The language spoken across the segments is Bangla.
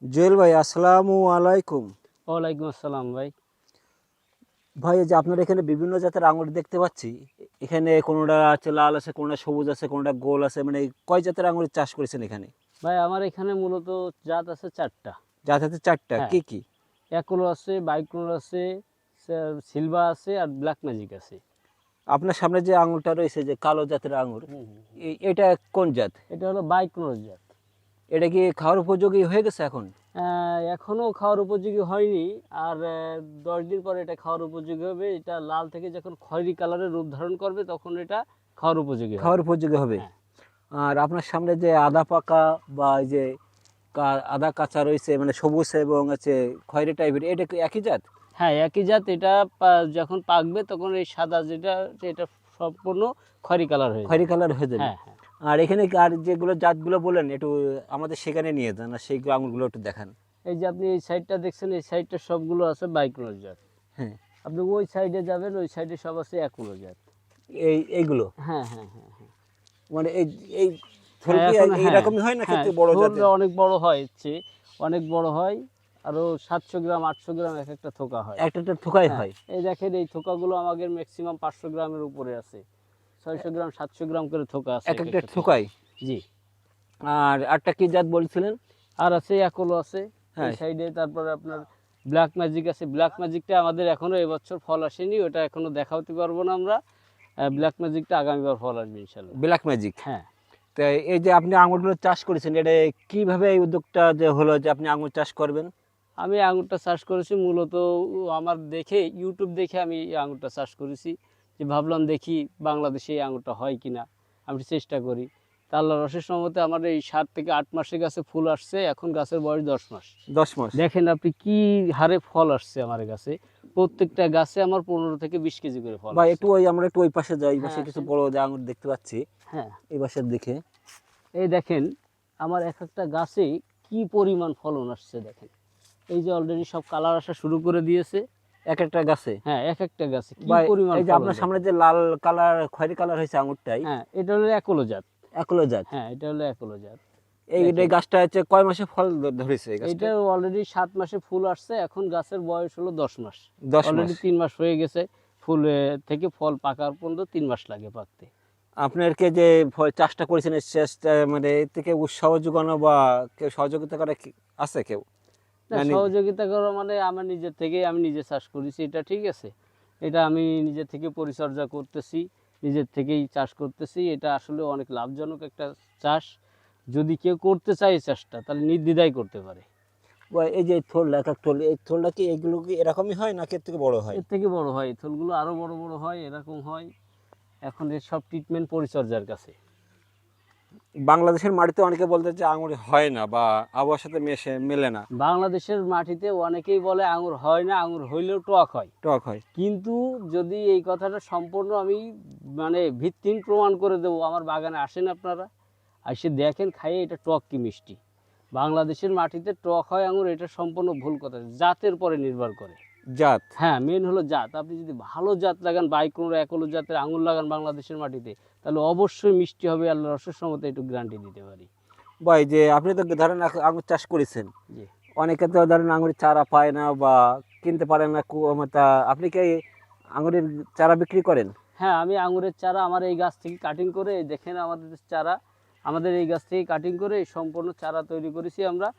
জুয়েল ভাই, আসসালামু আলাইকুম। ওয়ালাইকুম আসসালাম ভাই। ভাই, এই যে আপনার এখানে বিভিন্ন জাতের আঙুর দেখতে পাচ্ছি। এখানে কোনোটা আছে লাল আছে, কোনোটা সবুজ আছে, কোনোটা গোল আছে, মানে কয় জাতের আঙুরের চাষ করেছেন এখানে? ভাই আমার এখানে মূলত জাত আছে চারটা। জাত আছে চারটা, হ্যাঁ, কি কি? অ্যাকুলো আছে, বাইকুলো আছে, সিলভা আছে আর ব্ল্যাক ম্যাজিক আছে। আপনার সামনে যে আঙুরটা রয়েছে, যে কালো জাতের আঙুর, হুম, হুম, হুম। এটা কোন জাত? এটা হলো বাইকুলোর জাত। এটা কি খাওয়ার উপযোগী হয়ে গেছে এখন? এখনো খাওয়ার উপযোগী হয়নি, আর 10 দিন পরে এটা খাওয়ার উপযোগী হবে। এটা লাল থেকে যখন খয়েরি কালারের রূপ ধারণ করবে তখন এটা খাওয়ার উপযোগী হবে। খাওয়ার উপযোগী হবে। হ্যাঁ, আর আপনার সামনে যে আদা পাকা বা এই যে আদা কাঁচা রয়েছে, মানে সবুজ এবং আছে খয়েরি টাইপের, এটা কি একই জাত? হ্যাঁ একই জাত। এটা যখন পাকবে তখন এই সাদা যেটা এটা সম্পূর্ণ খয়েরি কালার হয়ে খয়েরি যাবে। কালার হয়ে যাবে। হ্যাঁ, হ্যাঁ। আর এখানে আর যেগুলো জাতগুলো বললেন, একটু আমাদের সেখানে নিয়ে যান, আর সেই আঙুরগুলো একটু দেখান। এই যে আপনি এই সাইডটা দেখছেন, এই সাইডটা সবগুলো আছে বাইকুলোর জাত। হ্যাঁ, আপনি ওই সাইডে যাবেন, ওই সাইডে সব আছে একুলো জাত। এইগুলো হ্যাঁ, হ্যাঁ, হ্যাঁ, হ্যাঁ। মানে এই থল হ্যাঁ কি এখন হ্যাঁ, এইরকমই হয় না, হ্যাঁ কিন্তু বড় থোর জাতের? অনেক বড় হয়, অনেক বড় হয়। আরো 700 গ্রাম 800 গ্রাম এক একটা থোকা হয়। একটা একটা থোকাই হ্যাঁ, হয়? এই দেখেন এই থোকাগুলো আমাদের ম্যাক্সিমাম 500 গ্রামের উপরে আছে। 600 গ্রাম 700 গ্রাম করে থোকা আছে এক এক একটা একটা থোকায়। থোকাই? জি। আর একটা কি জাত বলছিলেন? আর আছে একুলো আছে এই হ্যাঁ, সাইডে। তারপরে আপনার ব্ল্যাক ম্যাজিক আছে। ব্ল্যাক ম্যাজিকটা আমাদের এখনো এবছর ফল আসেনি, ওটা এখনো দেখাতে পারবো না আমরা। ব্ল্যাক ম্যাজিকটা আগামীবার ফল আসবে ইনশাল্লাহ। Black magic. হ্যাঁ, তো এই যে আপনি আঙুরগুলো চাষ করেছেন, এটা কিভাবে এই উদ্যোগটা যে হলো যে আপনি আঙুর চাষ করবেন? আমি আঙুরটা চাষ করেছি মূলত আমার দেখে, ইউটিউব দেখে আমি এই আঙুরটা চাষ করেছি। যে ভাবলাম দেখি বাংলাদেশে এই আঙুরটা হয় কিনা, আমি চেষ্টা করি। তা আল্লাহর অশেষ রহমতে আমার এই 7 থেকে 8 মাসের গাছে ফুল আসছে। এখন গাছের বয়স 10 মাস। 10 মাস? দেখেন আপনি কি হারে ফল আসছে আমার গাছে। প্রত্যেকটা গাছে আমার 15 থেকে 20 কেজি করে ফল বা আসছে। একটু আমরা একটু ওই পাশে যাই, এই পাশে হ্যাঁ, কিছু আসেন। বড় যে আঙুর দেখতে পাচ্ছি, হ্যাঁ, এই পাশের দিকে। এই দেখেন আমার এক একটা গাছে কি পরিমাণ ফলন আসছে দেখেন। এই যে অলরেডি সব কালার আসা শুরু করে দিয়েছে। এক একটা গাছে? হ্যাঁ, এক একটা গাছে কি বা পরিমাণ এই যে ফলন আপনার দেখেন। সামনে যে লাল কালার খয়েরি কালার হয়েছে আঙুরটাই, হ্যাঁ, এটা হলো একুলো জাত। একলো জাত? হ্যাঁ, এটা হলো একুলো জাত। এই দেখেন, এই গাছটা হচ্ছে কয় মাসে ফল ধরেছে এই গাছটা? এটা অলরেডি 7 মাসে ফুল আসছে। এখন গাছের বয়স হলো 10 মাস। 10 মাস? অলরেডি 3 মাস হয়ে গেছে। ফুল থেকে ফল পাকার পর্যন্ত 3 মাস লাগে পাকতে। আপনাকে যে চাষটা করেছেন, এই চাষটা মানে এর থেকে উৎসাহ যোগানো বা কেউ সহযোগিতা করে আছে কেউ? না, না সহযোগিতা করা মানে আমার নিজের থেকেই, আমি নিজে চাষ করেছি, এটা ঠিক আছে। এটা আমি নিজে থেকে পরিচর্যা করতেছি, নিজের থেকেই চাষ করতেছি। এটা আসলে অনেক লাভজনক একটা চাষ। যদি কেউ করতে চায় এই চাষটা, তাহলে নির্দ্বিধায় করতে পারে। বা এই যে থোল, এক এক থোল, এই থোলটা কি এগুলো কি এরকমই হয় নাকি এর থেকে বড় হয়? এর থেকে বড় হয়, থলগুলো আরো বড় বড় হয়, এরকম হয়। এখন এর সব ট্রিটমেন্ট পরিচর্যার কাছে। বাংলাদেশের মাটিতে অনেকে বলতে যে আঙুর হয় না বা আবহাওয়ার সাথে মেলে না, বাংলাদেশের মাটিতে অনেকেই বলে আঙুর হয় না, আঙুর হইলেও টক হয়। টক হয়। কিন্তু যদি এই কথাটা সম্পূর্ণ আমি মানে ভিত্তিহীন প্রমাণ করে দেবো, আমার বাগানে আসেন আপনারা, এসে দেখেন খাইয়ে এটা টক কি মিষ্টি। বাংলাদেশের মাটিতে টক হয় আঙুর, এটা সম্পূর্ণ ভুল কথা। জাতের পরে নির্ভর করে। জাত? হ্যাঁ, মেন হলো জাত। আপনি যদি ভালো জাত লাগান, বাইকোনো একুলো জাতের আঙুর লাগান বাংলাদেশের মাটিতে, তাহলে অবশ্যই মিষ্টি হবে। আল্লাহর অশেষ রহমতে একটু গ্যারান্টি দিতে পারি। বা এই যে আপনি তো ধরেন আঙুর চাষ করেছেন, জি। অনেকে তো ধরেন আঙুরের চারা পায় না বা কিনতে পারে না, তা আপনি কি আঙুরের চারা বিক্রি করেন? হ্যাঁ, আমি আঙুরের চারা আমার এই গাছ থেকে কাটিং করে, দেখেন আমাদের চারা, আমাদের এই গাছ থেকে কাটিং করে এই সম্পূর্ণ চারা তৈরি করেছি আমরা।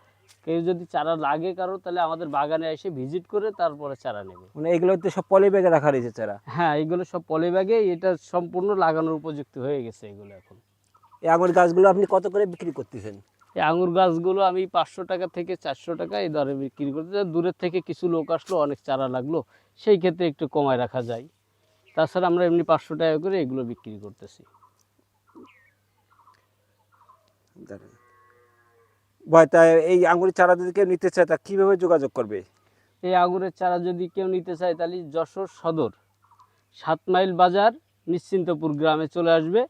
কেউ যদি চারা লাগে কারো, তাহলে আমাদের বাগানে এসে ভিজিট করে তারপরে চারা নেবে। মানে এগুলো তো সব পলি ব্যাগে রাখা রয়েছে চারা? হ্যাঁ, এগুলো সব পলি ব্যাগে, এটা সম্পূর্ণ লাগানোর উপযুক্ত হয়ে গেছে এগুলো এখন। এই আঙুর গাছগুলো আপনি কত করে বিক্রি করতেছেন? এই আঙুর গাছগুলো আমি 500 টাকা থেকে 400 টাকা এই দরে বিক্রি করতে। দূরের থেকে কিছু লোক আসলো, অনেক চারা লাগলো, সেই ক্ষেত্রে একটু কমায় রাখা যায়। তাছাড়া আমরা এমনি 500 টাকা করে এগুলো বিক্রি করতেছি। ভাই, তাই এই আঙুরের চারা যদি কেউ নিতে চায় তা কিভাবে যোগাযোগ করবে? এই আঙুরের চারা যদি কেউ নিতে চায়, তাহলে যশোর সদর 7 মাইল বাজার নিশ্চিন্তপুর গ্রামে চলে আসবে,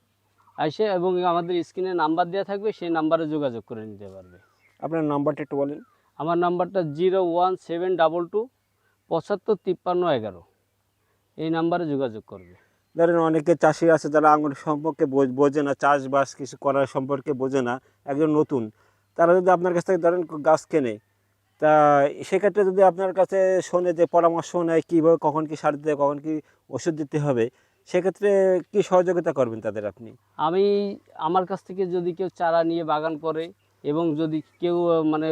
এসে এবং আমাদের স্ক্রিনে নাম্বার দেওয়া থাকবে, সেই নাম্বারে যোগাযোগ করে নিতে পারবে। আপনার নাম্বারটা একটু বলেন। আমার নাম্বারটা 01722 755311। এই নাম্বারে যোগাযোগ করবে। ধরেন অনেকে চাষি আছে যারা আঙুর সম্পর্কে বোঝে না, চাষবাস কিছু করার সম্পর্কে বোঝে না, একজন নতুন, তারা যদি আপনার কাছ থেকে ধরেন গাছ কেনে, তা সেক্ষেত্রে যদি আপনার কাছে শোনে যে পরামর্শ নেয় কীভাবে কখন কি সার দিতে হবে, কখন কি ওষুধ দিতে হবে, সেক্ষেত্রে কি সহযোগিতা করবেন তাদের আপনি? আমি আমার কাছ থেকে যদি কেউ চারা নিয়ে বাগান করে এবং যদি কেউ মানে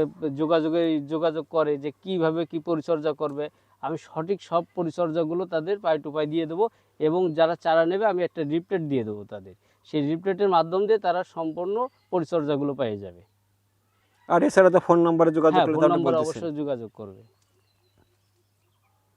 যোগাযোগ করে যে কিভাবে কি পরিচর্যা করবে, আমি সঠিক সব পরিচর্যাগুলো তাদের পাই টু পাই দিয়ে দেবো। এবং যারা চারা নেবে আমি একটা রিপ্লেট দিয়ে দেবো তাদের, সেই রিপ্লেটের মাধ্যম দিয়ে তারা সম্পূর্ণ পরিচর্যাগুলো পেয়ে যাবে। আর এছাড়া তো ফোন নম্বরে যোগাযোগ হ্যাঁ, করলে ফোন তো আপনি নম্বরে বলতেছেন। অবশ্যই যোগাযোগ করবে।